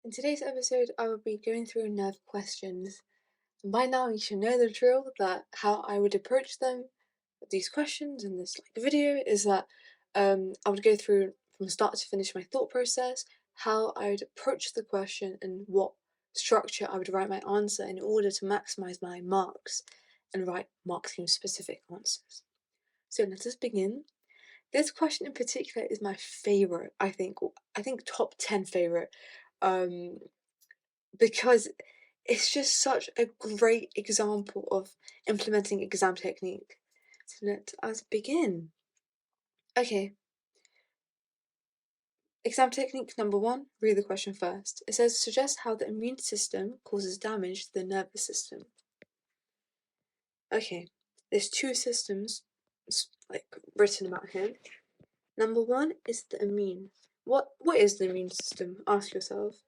In today's episode, I will be going through nerve questions. And by now, you should know the drill that how I would approach them. These questions in this video is that I would go through from start to finish my thought process, how I would approach the question, and what structure I would write my answer in order to maximize my marks and write mark scheme specific answers. So let us begin. This question in particular is my favorite. I think top 10 favorite. Um, because it's just such a great example of implementing exam technique. So let us begin. Okay, exam technique number 1, read the question first. It says, suggest how the immune system causes damage to the nervous system. Okay, there's two systems written about here. Number 1 is the immune. What is the immune system? Ask yourself.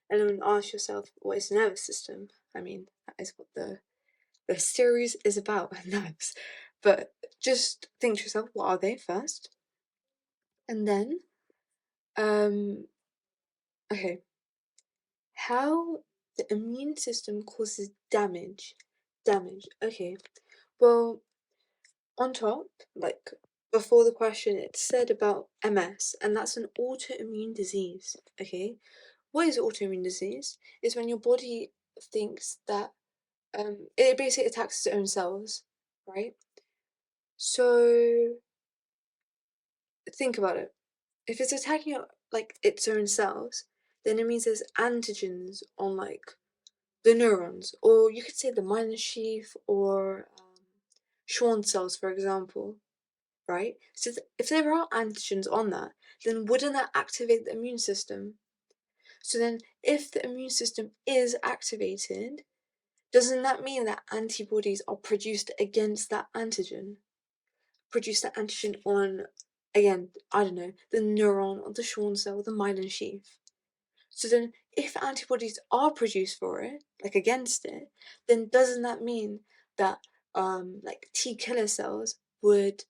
And then ask yourself, what is the nervous system? I mean, that is what the series is about nerves. But just think to yourself, what are they first? And then, okay, how the immune system causes damage. Okay. Well, on top, before the question, it said about MS, and that's an autoimmune disease. Okay. What is autoimmune disease? It's when your body thinks that it basically attacks its own cells, right? So think about it. If it's attacking its own cells, then it means there's antigens on the neurons, or you could say the myelin sheath or Schwann cells, for example, right? So if there are antigens on that, then wouldn't that activate the immune system? So then, if the immune system is activated, doesn't that mean that antibodies are produced against that antigen? Produce that antigen on, again, I don't know, the neuron or the Schwann cell, the myelin sheath. So then, if antibodies are produced for it, against it, then doesn't that mean that T killer cells would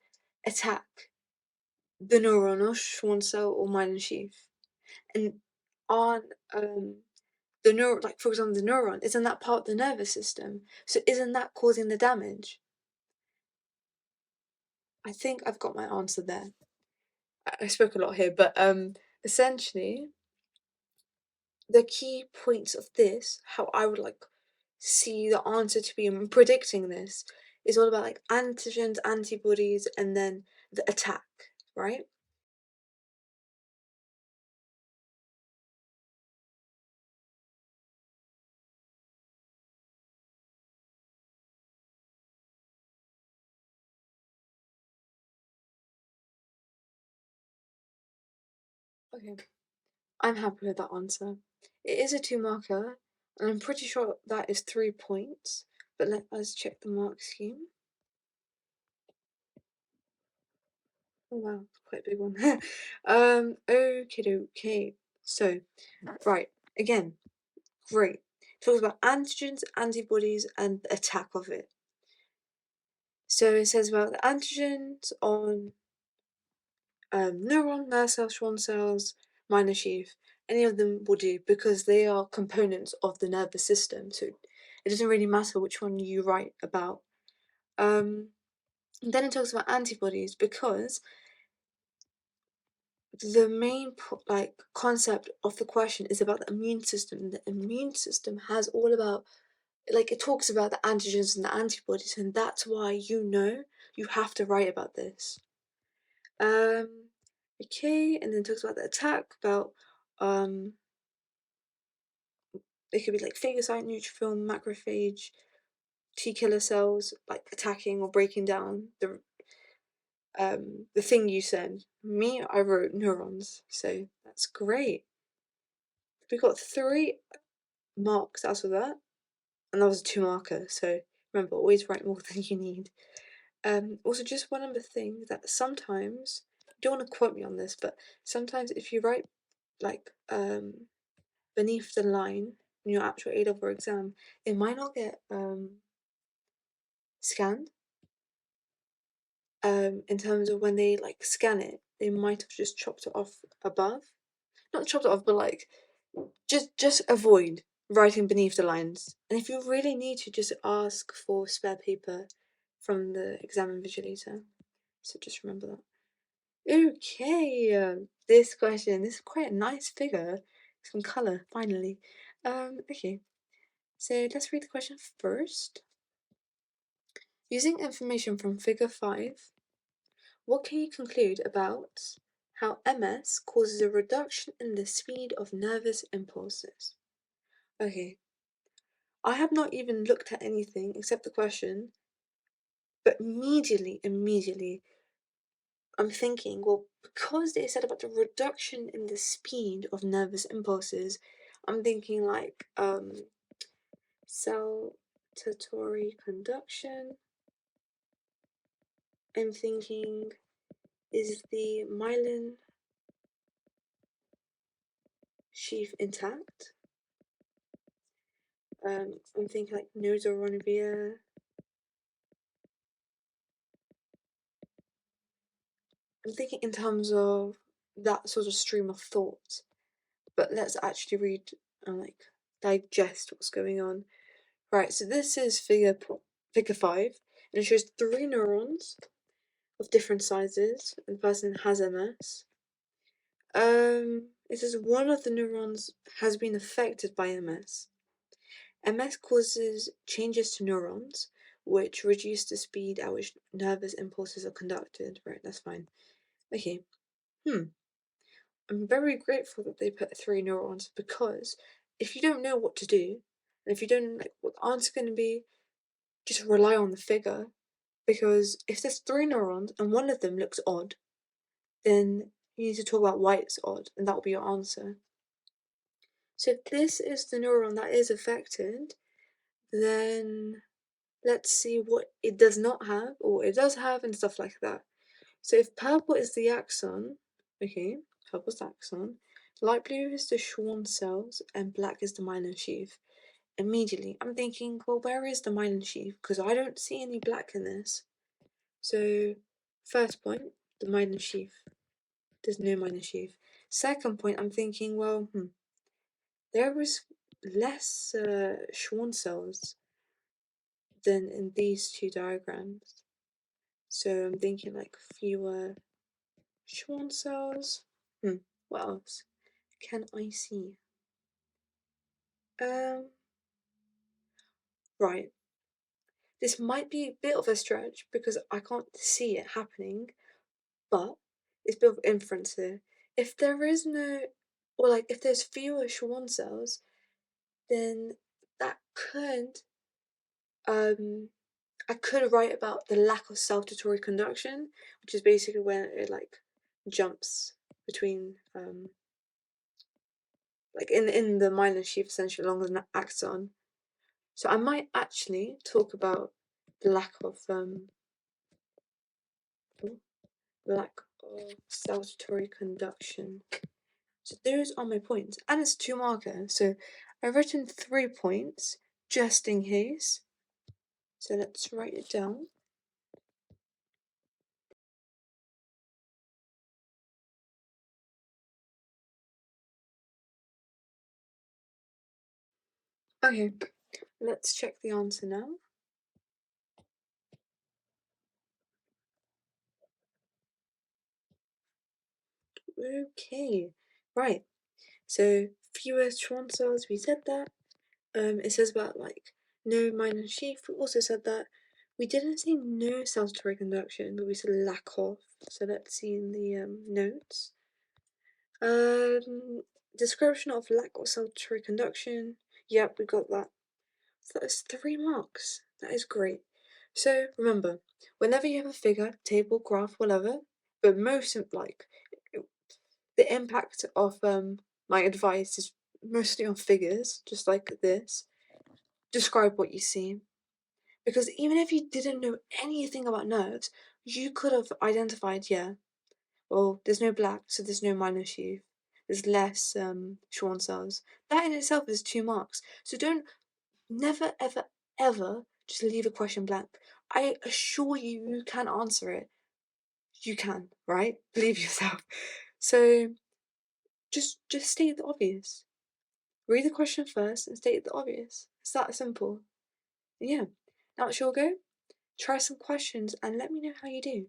attack the neuron or Schwann cell or myelin sheath? And on the neuron, for example, the neuron, isn't that part of the nervous system? So isn't that causing the damage? I think I've got my answer there. I spoke a lot here, but essentially, the key points of this, how I would see the answer to be in predicting this, is all about antigens, antibodies, and then the attack, right? Okay, I'm happy with that answer. It is a 2-marker, and I'm pretty sure that is 3 points, but let us check the mark scheme. Oh wow, quite a big one. Okay. So, right, again, great. It talks about antigens, antibodies, and the attack of it. So it says about the antigens on neuron, nerve cells, Schwann cells, myelin sheath. Any of them will do because they are components of the nervous system. So it doesn't really matter which one you write about. And then it talks about antibodies because the main concept of the question is about the immune system. The immune system has all about it talks about the antigens and the antibodies, and that's why you have to write about this. Okay, and then it talks about the attack, about it could be phagocyte, neutrophil, macrophage, T killer cells attacking or breaking down the thing you said. Me, I wrote neurons, so that's great. We got 3 marks out of that, and that was a 2-marker. So remember, always write more than you need. Also, just one other thing, that sometimes, you don't want to quote me on this, but sometimes if you write beneath the line in your actual A-level exam, it might not get scanned. In terms of when they scan it, they might have just chopped it off above. Not chopped it off, but just avoid writing beneath the lines. And if you really need to, just ask for spare paper from the exam invigilator. So just remember that. Okay, this question, this is quite a nice figure. Some colour, finally. Okay, so let's read the question first. Using information from figure 5, what can you conclude about how MS causes a reduction in the speed of nervous impulses? Okay, I have not even looked at anything except the question, but immediately, I'm thinking, well, because they said about the reduction in the speed of nervous impulses, I'm thinking like saltatory conduction. I'm thinking, is the myelin sheath intact? I'm thinking like nosoronovia. I'm thinking in terms of that sort of stream of thought. But let's actually read and like digest what's going on. Right, so this is figure 5, and it shows 3 neurons of different sizes, and the person has MS. It says one of the neurons has been affected by MS. MS causes changes to neurons, which reduce the speed at which nervous impulses are conducted. Right, that's fine. Okay. I'm very grateful that they put 3 neurons, because if you don't know what to do, and if you don't know like what the answer's going to be, just rely on the figure. Because if there's 3 neurons and one of them looks odd, then you need to talk about why it's odd, and that will be your answer. So if this is the neuron that is affected, then let's see what it does not have, or it does have, and stuff like that. So if purple is the axon, okay, purple's the axon, light blue is the Schwann cells, and black is the myelin sheath. Immediately, I'm thinking, well, where is the myelin sheath? Because I don't see any black in this. So, first point, the myelin sheath. There's no myelin sheath. Second point, I'm thinking, well, there was less Schwann cells than in these two diagrams. So I'm thinking like fewer Schwann cells. What else can I see? Right. This might be a bit of a stretch because I can't see it happening, but it's a bit of inference here. If there is no, or like if there's fewer Schwann cells, then that could, I could write about the lack of saltatory conduction, which is basically when it like jumps between, like in the myelin sheath essentially along the axon. So I might actually talk about the lack of saltatory conduction. So those are my points, and it's 2 marker. So I've written 3 points just in case. So let's write it down. Okay, let's check the answer now. Okay, right. So fewer Schwann cells, we said that. It says about like no myelin sheath. We also said that. We didn't say no saltatory conduction, but we said lack of. So let's see in the notes. Description of lack of saltatory conduction. Yep, we got that. So that is 3 marks. That is great. So remember, whenever you have a figure, table, graph, whatever, but most like the impact of my advice is mostly on figures, just like this. Describe what you see. Because even if you didn't know anything about nerves, you could have identified, yeah, well, there's no black, so there's no myelin sheath. There's less Schwann cells. That in itself is 2 marks. So don't, never, ever, ever just leave a question blank. I assure you, you can answer it. You can, right? Believe yourself. So just state the obvious. Read the question first and state the obvious. It's that simple. And yeah, now it's your go. Try some questions and let me know how you do.